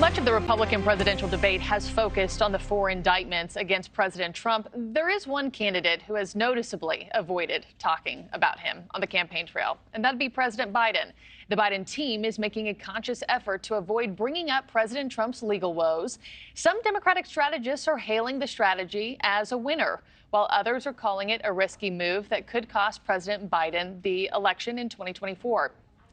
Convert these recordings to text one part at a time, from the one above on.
Much of the Republican presidential debate has focused on the 4 indictments against President Trump. There is one candidate who has noticeably avoided talking about him on the campaign trail, and that'd be President Biden. The Biden team is making a conscious effort to avoid bringing up President Trump's legal woes. Some Democratic strategists are hailing the strategy as a winner, while others are calling it a risky move that could cost President Biden the election in 2024.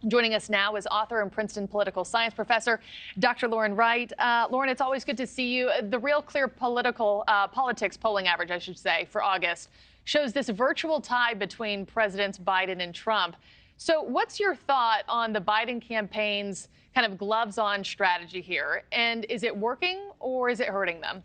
Joining us now is author and Princeton political science professor, Dr. Lauren Wright. Lauren, it's always good to see you. The Real Clear Politics polling average, I should say, for August shows this virtual tie between Presidents Biden and Trump. So what's your thought on the Biden campaign's kind of gloves-on strategy here? And is it working or is it hurting them?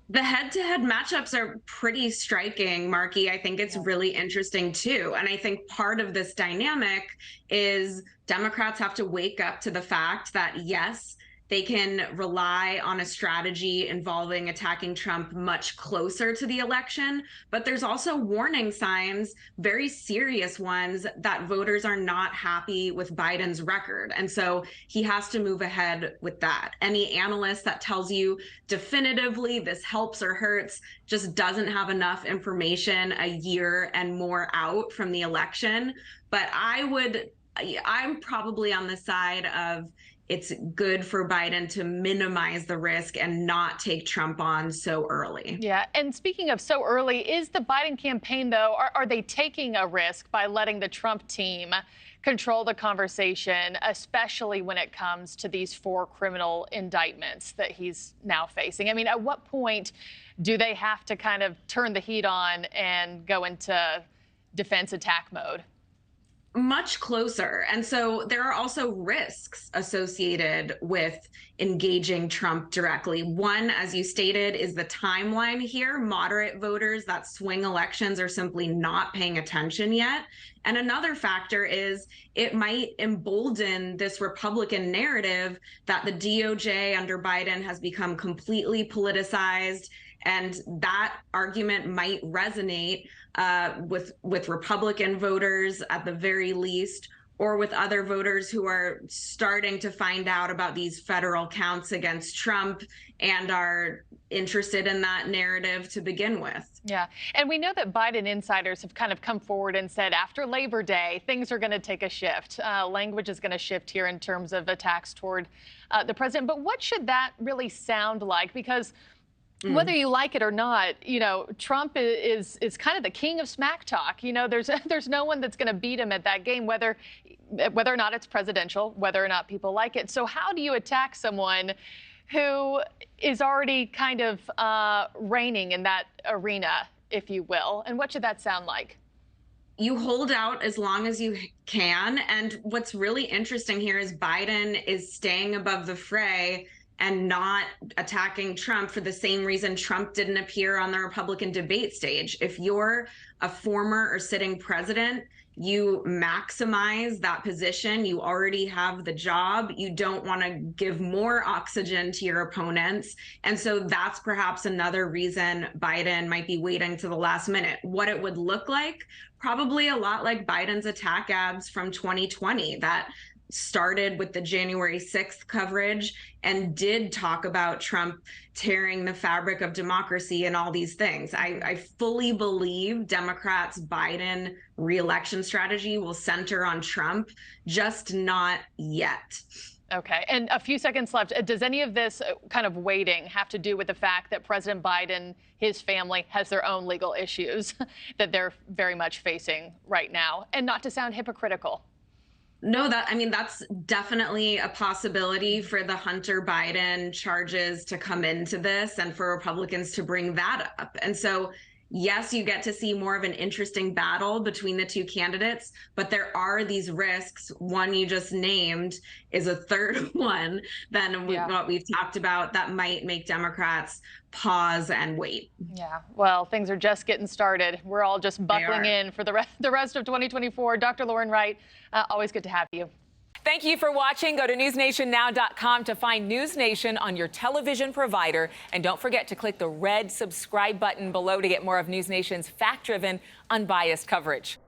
The head-to-head matchups are pretty striking, Marky. I think it's really interesting, too. And I think part of this dynamic is Democrats have to wake up to the fact that, yes, they can rely on a strategy involving attacking Trump much closer to the election, but there's also warning signs, very serious ones, that voters are not happy with Biden's record. And so he has to move ahead with that. Any analyst that tells you definitively this helps or hurts just doesn't have enough information a year and more out from the election. But I'm probably on the side of it's good for Biden to minimize the risk and not take Trump on so early. Yeah. And speaking of so early, is the Biden campaign, though, are they taking a risk by letting the Trump team control the conversation, especially when it comes to these 4 criminal indictments that he's now facing? I mean, at what point do they have to kind of turn the heat on and go into defense attack mode? Much closer. And so there are also risks associated with engaging Trump directly. One, as you stated, is the timeline here. Moderate voters that swing elections are simply not paying attention yet. And another factor is it might embolden this Republican narrative that the DOJ under Biden has become completely politicized. And that argument might resonate with Republican voters at the very least, or with other voters who are starting to find out about these federal counts against Trump and are interested in that narrative to begin with. Yeah. And we know that Biden insiders have kind of come forward and said after Labor Day, things are going to take a shift. Language is going to shift here in terms of attacks toward the president. But what should that really sound like? Because whether you like it or not, you know, Trump is kind of the king of smack talk. You know, there's no one that's going to beat him at that game, whether or not it's presidential, whether or not people like it. So how do you attack someone who is already kind of reigning in that arena, if you will? And what should that sound like? You hold out as long as you can. And what's really interesting here is Biden is staying above the fray and not attacking Trump for the same reason Trump didn't appear on the Republican debate stage. If you're a former or sitting president, you maximize that position. You already have the job. You don't want to give more oxygen to your opponents. And so that's perhaps another reason Biden might be waiting to the last minute. What it would look like, probably a lot like Biden's attack ads from 2020 that started with the January 6th coverage and did talk about Trump tearing the fabric of democracy and all these things. I fully believe Democrats' Biden reelection strategy will center on Trump, just not yet. Okay. And a few seconds left. Does any of this kind of waiting have to do with the fact that President Biden, his family, has their own legal issues that they're very much facing right now? And not to sound hypocritical. No, that's definitely a possibility for the Hunter Biden charges to come into this and for Republicans to bring that up. And so, yes, you get to see more of an interesting battle between the two candidates, but there are these risks. One you just named is a third one than what we've talked about that might make Democrats pause and wait. Yeah, well, things are just getting started. We're all just buckling in for the rest of 2024. Dr. Lauren Wright, always good to have you. Thank you for watching. Go to newsnationnow.com to find News Nation on your television provider. And don't forget to click the red subscribe button below to get more of News Nation's fact-driven, unbiased coverage.